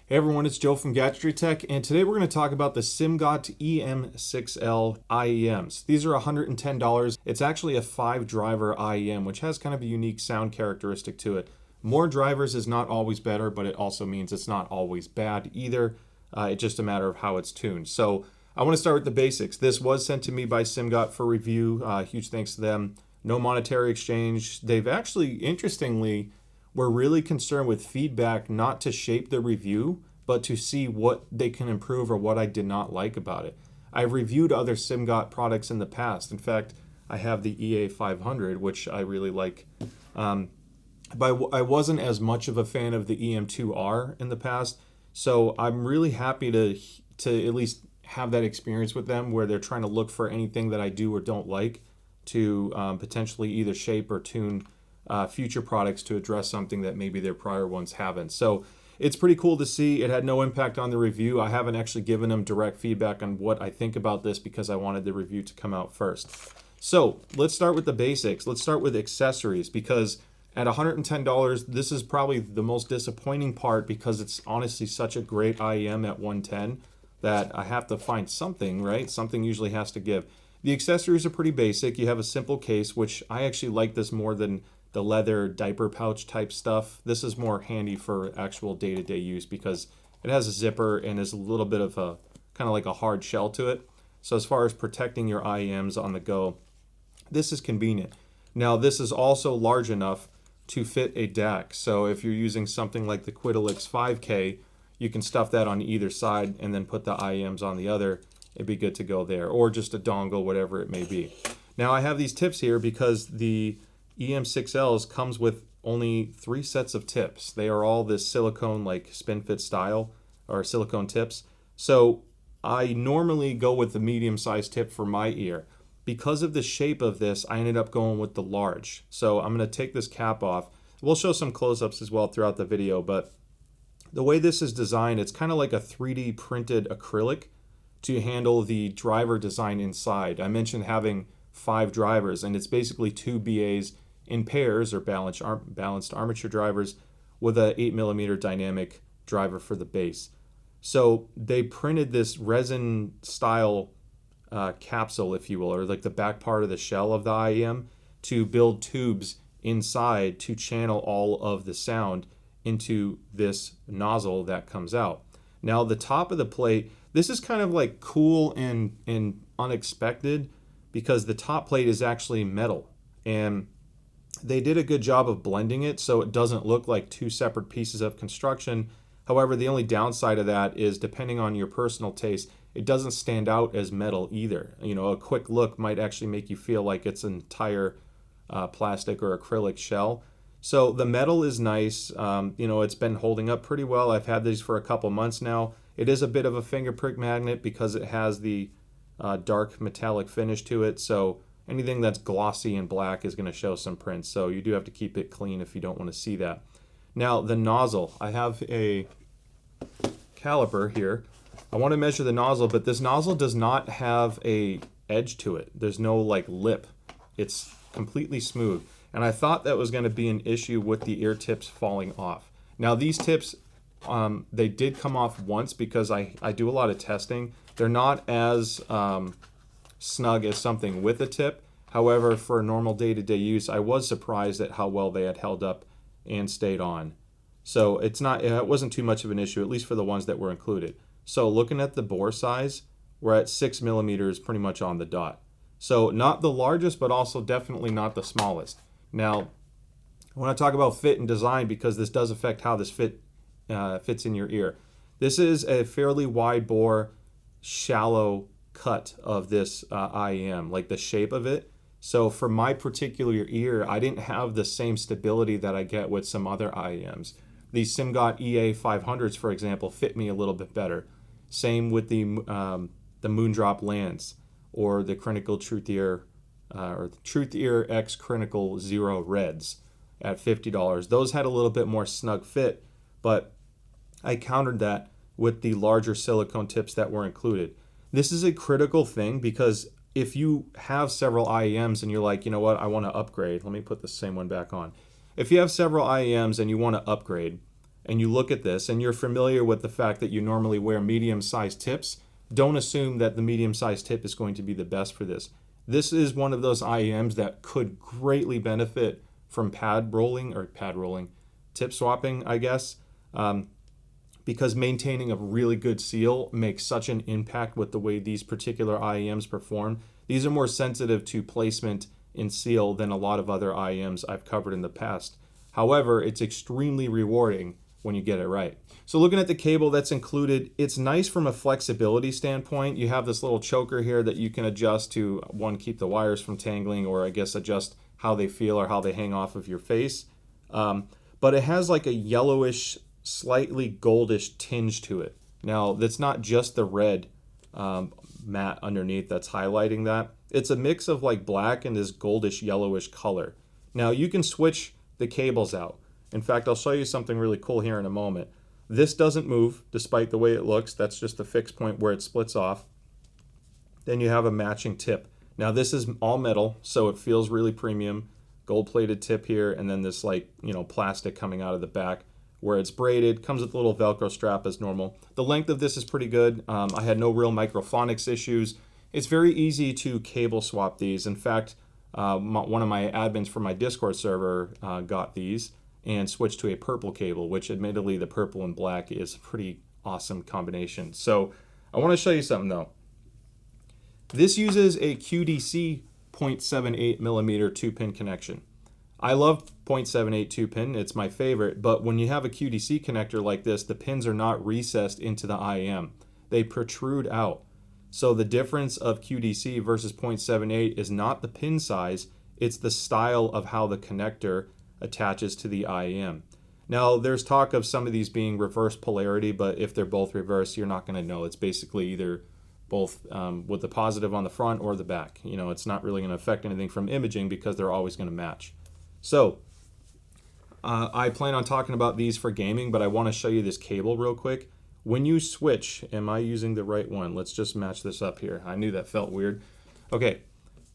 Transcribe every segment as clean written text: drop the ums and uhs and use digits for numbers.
Hey everyone, it's Joe from Gadgetry Tech, and today we're going to talk about the Simgot EM6L IEMs. These are $110. It's actually a 5-driver IEM, which has kind of a unique sound characteristic to it. More drivers is not always better, but it also means it's not always bad either. It's just a matter of how it's tuned. So I want to start with the basics. This was sent to me by Simgot for review. Huge thanks to them. No monetary exchange. They've actually, interestingly, we're really concerned with feedback, not to shape the review, but to see what they can improve or what I did not like about it. I've reviewed other Simgot products in the past. In fact, I have the EA500, which I really like. But I wasn't as much of a fan of the EM2R in the past. So I'm really happy to at least have that experience with them where they're trying to look for anything that I do or don't like to potentially either shape or tune future products to address something that maybe their prior ones haven't. So it's pretty cool to see. It had no impact on the review. I haven't actually given them direct feedback on what I think about this because I wanted the review to come out first. So let's start with the basics. Let's start with accessories, because at $110, this is probably the most disappointing part, because it's honestly such a great IEM at $110 that I have to find something, right? Something usually has to give. The accessories are pretty basic. You have a simple case, which I actually like this more than the leather diaper pouch type stuff. This is more handy for actual day-to-day use because it has a zipper and is a little bit of a kind of like a hard shell to it. So as far as protecting your IEMs on the go, this is convenient. Now this is also large enough to fit a DAC. So if you're using something like the Quidolix 5K, you can stuff that on either side and then put the IEMs on the other. It'd be good to go there, or just a dongle, whatever it may be. Now I have these tips here because the EM6Ls comes with only 3 sets of tips. They are all this silicone like spin fit style, or silicone tips. So I normally go with the medium sized tip for my ear. Because of the shape of this, I ended up going with the large. So I'm going to take this cap off. We'll show some close-ups as well throughout the video, but the way this is designed, it's kind of like a 3D printed acrylic to handle the driver design inside. I mentioned having 5 drivers, and it's basically 2 BAs in pairs, or balanced armature drivers, with a 8mm dynamic driver for the base. So they printed this resin style capsule, if you will, or like the back part of the shell of the IEM, to build tubes inside to channel all of the sound into this nozzle that comes out. Now the top of the plate, this is kind of like cool and unexpected, because the top plate is actually metal, and they did a good job of blending it so it doesn't look like 2 separate pieces of construction. However, the only downside of that is, depending on your personal taste, it doesn't stand out as metal either. You know, a quick look might actually make you feel like it's an entire plastic or acrylic shell. So the metal is nice. You know, it's been holding up pretty well. I've had these for a couple months now. It is a bit of a finger prick magnet because it has the dark metallic finish to it. So anything that's glossy and black is going to show some prints. So you do have to keep it clean if you don't want to see that. Now the nozzle, I have a caliper here. I want to measure the nozzle, but this nozzle does not have a edge to it. There's no like lip. It's completely smooth. And I thought that was going to be an issue with the ear tips falling off. Now these tips, they did come off once because I do a lot of testing. They're not as snug as something with a tip. However, for normal day-to-day use, I was surprised at how well they had held up and stayed on. So it wasn't too much of an issue, at least for the ones that were included. So looking at the bore size, we're at 6mm pretty much on the dot. So not the largest, but also definitely not the smallest. Now, I want to talk about fit and design because this does affect how this fits in your ear. This is a fairly wide bore, shallow cut of this IEM, like the shape of it. So for my particular ear, I didn't have the same stability that I get with some other IEMs. These Simgot EA500s, for example, fit me a little bit better. Same with the Moondrop Lance, or the Critical Truth Ear, or the Truth Ear X Critical Zero Reds at $50. Those had a little bit more snug fit, but I countered that with the larger silicone tips that were included. This is a critical thing because if you have several IEMs and you're like, you know what, I want to upgrade. Let me put the same one back on. If you have several IEMs and you want to upgrade, and you look at this and you're familiar with the fact that you normally wear medium-sized tips, don't assume that the medium-sized tip is going to be the best for this. This is one of those IEMs that could greatly benefit from tip swapping, I guess, because maintaining a really good seal makes such an impact with the way these particular IEMs perform. These are more sensitive to placement in seal than a lot of other IEMs I've covered in the past. However, it's extremely rewarding when you get it right. So looking at the cable that's included, it's nice from a flexibility standpoint. You have this little choker here that you can adjust to, one, keep the wires from tangling, or I guess adjust how they feel or how they hang off of your face. But it has like a yellowish, slightly goldish tinge to it. Now, that's not just the red matte underneath that's highlighting that. It's a mix of like black and this goldish yellowish color. Now, you can switch the cables out. In fact, I'll show you something really cool here in a moment. This doesn't move despite the way it looks. That's just the fixed point where it splits off. Then you have a matching tip. Now this is all metal, so it feels really premium. Gold-plated tip here, and then this plastic coming out of the back where it's braided. Comes with a little Velcro strap as normal. The length of this is pretty good. I had no real microphonics issues. It's very easy to cable swap these. In fact, one of my admins for my Discord server got these and switched to a purple cable, which admittedly the purple and black is a pretty awesome combination. So I want to show you something though. This uses a QDC 0.78 millimeter 2-pin connection. I love 0.78 2-pin, it's my favorite, but when you have a QDC connector like this, the pins are not recessed into the IEM. They protrude out. So the difference of QDC versus 0.78 is not the pin size, it's the style of how the connector attaches to the IEM. Now, there's talk of some of these being reverse polarity, but if they're both reverse, you're not going to know. It's basically either both with the positive on the front or the back. It's not really going to affect anything from imaging because they're always going to match. So, I plan on talking about these for gaming, but I want to show you this cable real quick. When you switch, am I using the right one? Let's just match this up here. I knew that felt weird. Okay,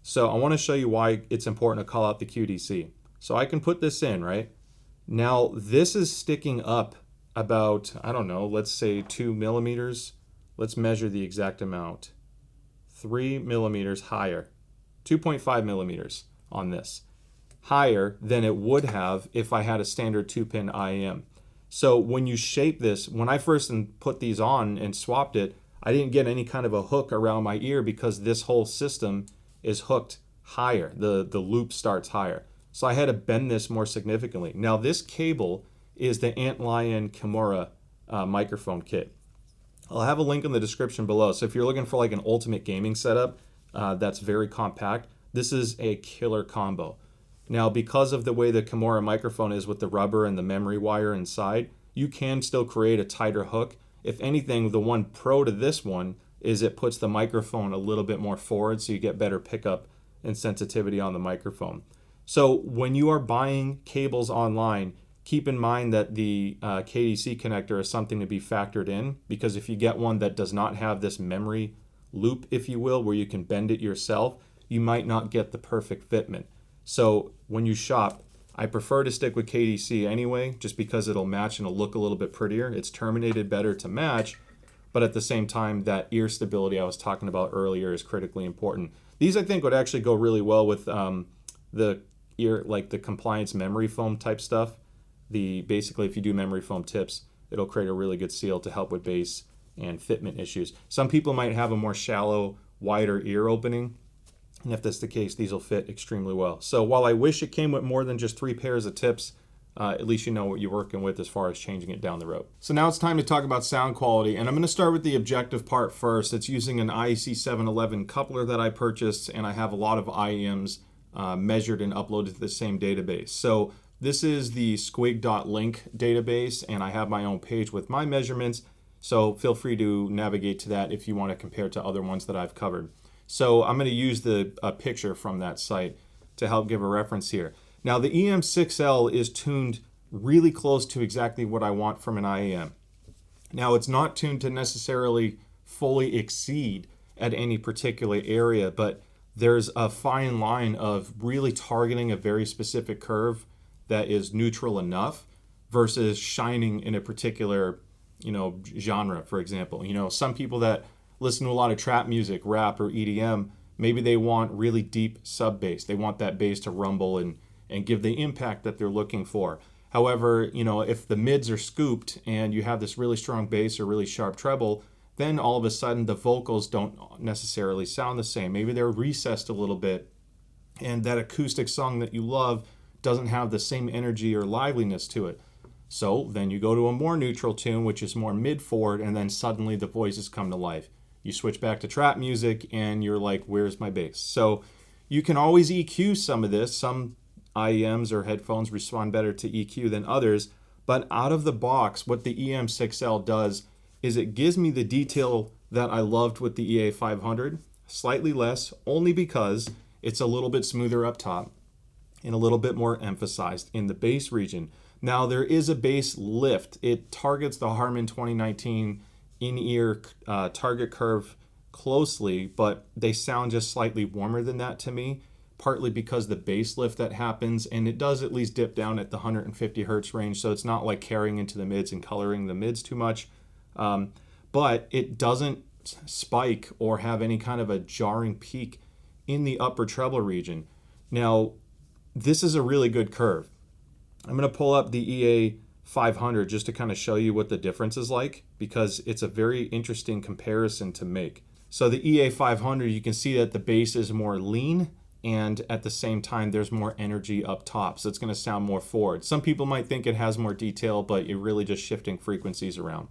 so I want to show you why it's important to call out the QDC. So I can put this in, right? Now, this is sticking up about, I don't know, let's say 2 millimeters. Let's measure the exact amount. 3 millimeters higher. 2.5 millimeters on this. Higher than it would have if I had a standard 2-pin IEM. So when you shape this, when I first put these on and swapped it, I didn't get any kind of a hook around my ear because this whole system is hooked higher. The loop starts higher. So I had to bend this more significantly. Now this cable is the Antlion Kimura microphone kit. I'll have a link in the description below. So if you're looking for like an ultimate gaming setup that's very compact, this is a killer combo. Now, because of the way the Kimura microphone is with the rubber and the memory wire inside, you can still create a tighter hook. If anything, the one pro to this one is it puts the microphone a little bit more forward so you get better pickup and sensitivity on the microphone. So when you are buying cables online, keep in mind that the KDC connector is something to be factored in, because if you get one that does not have this memory loop, if you will, where you can bend it yourself, you might not get the perfect fitment. So when you shop, I prefer to stick with KDC anyway, just because it'll match and it'll look a little bit prettier. It's terminated better to match, but at the same time, that ear stability I was talking about earlier is critically important. These I think would actually go really well with the ear, like the compliance memory foam type stuff. Basically, if you do memory foam tips, it'll create a really good seal to help with bass and fitment issues. Some people might have a more shallow, wider ear opening, and if that's the case, these will fit extremely well. So while I wish it came with more than just 3 pairs of tips, at least you know what you're working with as far as changing it down the road. So now it's time to talk about sound quality, and I'm going to start with the objective part first. It's using an IEC 711 coupler that I purchased, and I have a lot of IEMs measured and uploaded to the same database. So this is the squig.link database, and I have my own page with my measurements, so feel free to navigate to that if you want to compare to other ones that I've covered. So I'm going to use a picture from that site to help give a reference here. Now the EM6L is tuned really close to exactly what I want from an IEM. Now it's not tuned to necessarily fully exceed at any particular area, but there's a fine line of really targeting a very specific curve that is neutral enough versus shining in a particular, genre, for example. Some people that listen to a lot of trap music, rap, or EDM, maybe they want really deep sub bass. They want that bass to rumble and give the impact that they're looking for. However, if the mids are scooped and you have this really strong bass or really sharp treble, then all of a sudden the vocals don't necessarily sound the same. Maybe they're recessed a little bit, and that acoustic song that you love doesn't have the same energy or liveliness to it. So then you go to a more neutral tune, which is more mid-forward, and then suddenly the voices come to life. You switch back to trap music, and you're like, where's my bass? So you can always EQ some of this. Some IEMs or headphones respond better to EQ than others, but out of the box, what the EM6L does is it gives me the detail that I loved with the EA500, slightly less, only because it's a little bit smoother up top and a little bit more emphasized in the bass region. Now, there is a bass lift. It targets the Harman 2019 in-ear target curve closely, but they sound just slightly warmer than that to me, partly because the bass lift that happens, and it does at least dip down at the 150 hertz range, so it's not like carrying into the mids and coloring the mids too much. But it doesn't spike or have any kind of a jarring peak in the upper treble region. Now, this is a really good curve. I'm going to pull up the EA500 just to kind of show you what the difference is like, because it's a very interesting comparison to make. So the EA500, you can see that the bass is more lean, and at the same time there's more energy up top, so it's going to sound more forward. Some people might think it has more detail, but you're really just shifting frequencies around.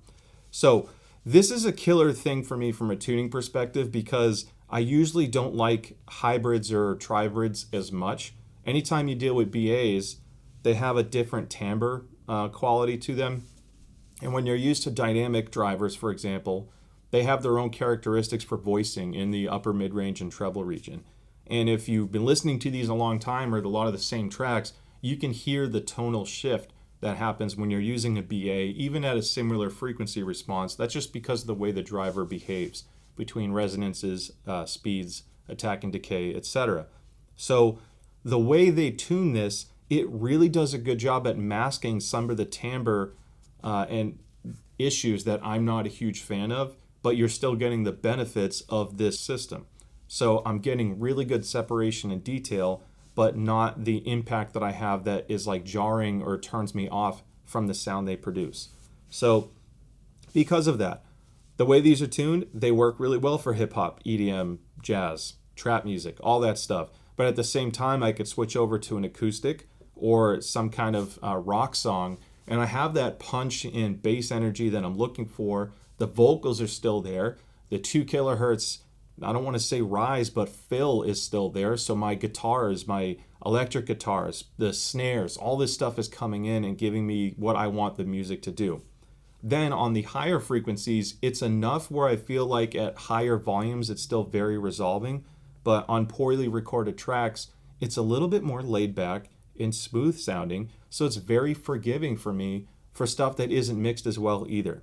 So this is a killer thing for me from a tuning perspective, because I usually don't like hybrids or tribrids as much. Anytime you deal with BAs, they have a different timbre quality to them. And when you're used to dynamic drivers, for example, they have their own characteristics for voicing in the upper mid-range and treble region. And if you've been listening to these a long time, or a lot of the same tracks, you can hear the tonal shift that happens when you're using a BA, even at a similar frequency response. That's just because of the way the driver behaves between resonances, speeds, attack and decay, etc. So the way they tune this, it really does a good job at masking some of the timbre and issues that I'm not a huge fan of, but you're still getting the benefits of this system. So I'm getting really good separation and detail, but not the impact that I have that is like jarring or turns me off from the sound they produce. So because of that, the way these are tuned, they work really well for hip hop, EDM, jazz, trap music, all that stuff. But at the same time, I could switch over to an acoustic or some kind of rock song, and I have that punch and bass energy that I'm looking for. The vocals are still there. The 2 kilohertz, I don't want to say rise, but fill is still there. So my guitars, my electric guitars, the snares, all this stuff is coming in and giving me what I want the music to do. Then on the higher frequencies, it's enough where I feel like at higher volumes, it's still very resolving. But on poorly recorded tracks, it's a little bit more laid back and smooth sounding. So it's very forgiving for me for stuff that isn't mixed as well either.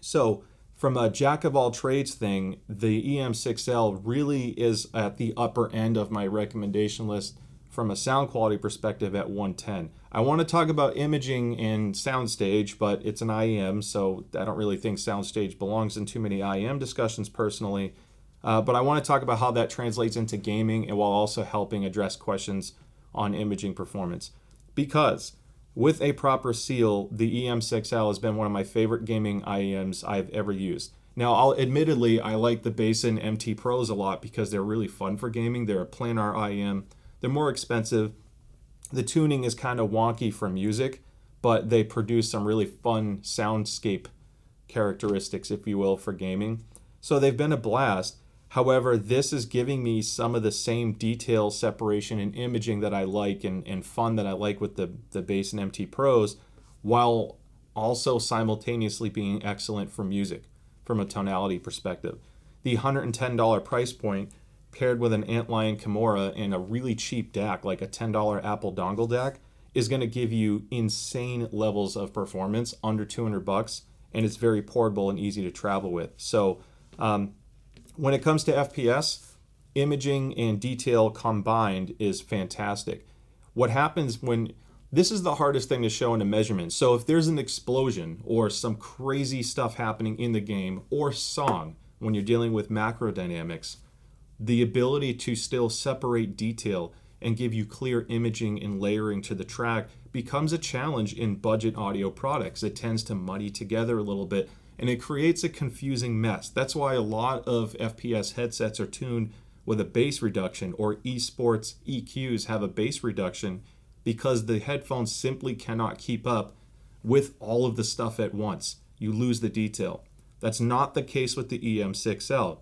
So from a jack of all trades thing, the EM6L really is at the upper end of my recommendation list from a sound quality perspective at 110. I want to talk about imaging and soundstage, but it's an IEM, so I don't really think soundstage belongs in too many IEM discussions personally. But I want to talk about how that translates into gaming, and while also helping address questions on imaging performance. Because with a proper seal, the EM6L has been one of my favorite gaming IEMs I've ever used. Now, admittedly, I like the Basin MT Pros a lot because they're really fun for gaming. They're a planar IEM. They're more expensive. The tuning is kind of wonky for music, but they produce some really fun soundscape characteristics, if you will, for gaming. So they've been a blast. However, this is giving me some of the same detail, separation, and imaging that I like and fun that I like with the Basin MT Pros, while also simultaneously being excellent for music from a tonality perspective. The $110 price point paired with an Antlion Kimura and a really cheap DAC, like a $10 Apple dongle DAC, is going to give you insane levels of performance under $200, and it's very portable and easy to travel with. So when it comes to FPS, imaging and detail combined is fantastic. What happens when This is the hardest thing to show in a measurement. So if there's an explosion or some crazy stuff happening in the game or song, when you're dealing with macro dynamics, the ability to still separate detail and give you clear imaging and layering to the track becomes a challenge in budget audio products. It tends to muddy together a little bit and it creates a confusing mess. That's why a lot of FPS headsets are tuned with a bass reduction, or esports EQs have a bass reduction, because the headphones simply cannot keep up with all of the stuff at once. You lose the detail. That's not the case with the EM6L.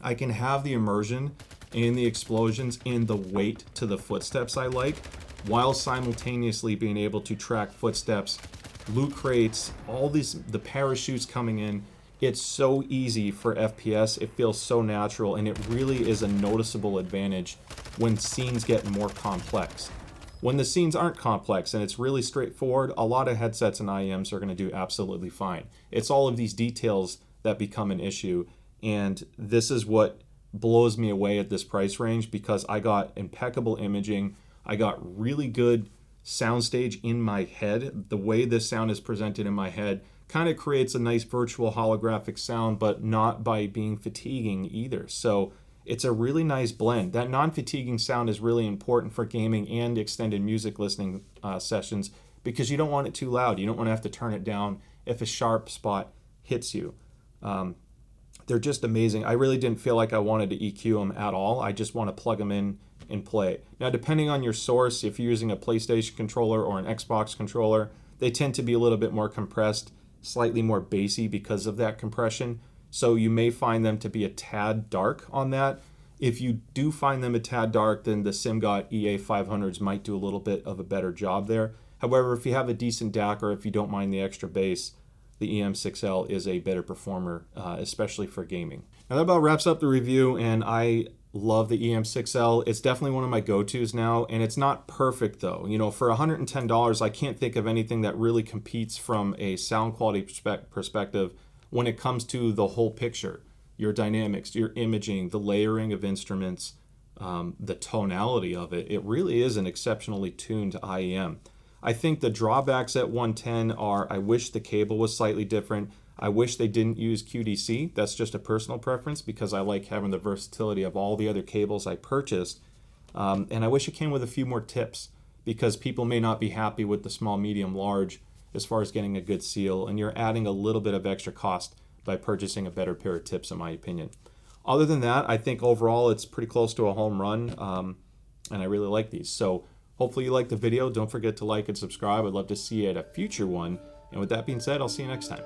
I can have the immersion and the explosions and the weight to the footsteps I like, while simultaneously being able to track footsteps, loot crates, all the parachutes coming in. It's so easy for FPS. It feels so natural, and it really is a noticeable advantage when scenes get more complex. When the scenes aren't complex and it's really straightforward, a lot of headsets and IEMs are going to do absolutely fine. It's all of these details that become an issue, and this is what blows me away at this price range, because I got impeccable imaging, I got really good soundstage in my head. The way this sound is presented in my head kind of creates a nice virtual holographic sound, but not by being fatiguing either. So it's a really nice blend. That non-fatiguing sound is really important for gaming and extended music listening sessions, because you don't want it too loud. You don't want to have to turn it down if a sharp spot hits you. They're just amazing. I really didn't feel like I wanted to EQ them at all. I just want to plug them in and play. Now, depending on your source, if you're using a PlayStation controller or an Xbox controller, they tend to be a little bit more compressed, slightly more bassy because of that compression. So you may find them to be a tad dark on that. If you do find them a tad dark, then the Simgot EA500s might do a little bit of a better job there. However, if you have a decent DAC, or if you don't mind the extra bass, the EM6L is a better performer, especially for gaming. Now that about wraps up the review, and I love the EM6L. It's definitely one of my go-tos now, and it's not perfect though. You know, for $110, I can't think of anything that really competes from a sound quality perspective when it comes to the whole picture. Your dynamics, your imaging, the layering of instruments, the tonality of it. It really is an exceptionally tuned IEM. I think the drawbacks at 110 are, I wish the cable was slightly different. I wish they didn't use QDC. That's just a personal preference, because I like having the versatility of all the other cables I purchased. And I wish it came with a few more tips, because people may not be happy with the small, medium, large as far as getting a good seal, and you're adding a little bit of extra cost by purchasing a better pair of tips, in my opinion. Other than that, I think overall it's pretty close to a home run, and I really like these. So hopefully you liked the video. Don't forget to like and subscribe. I'd love to see you at a future one. And with that being said, I'll see you next time.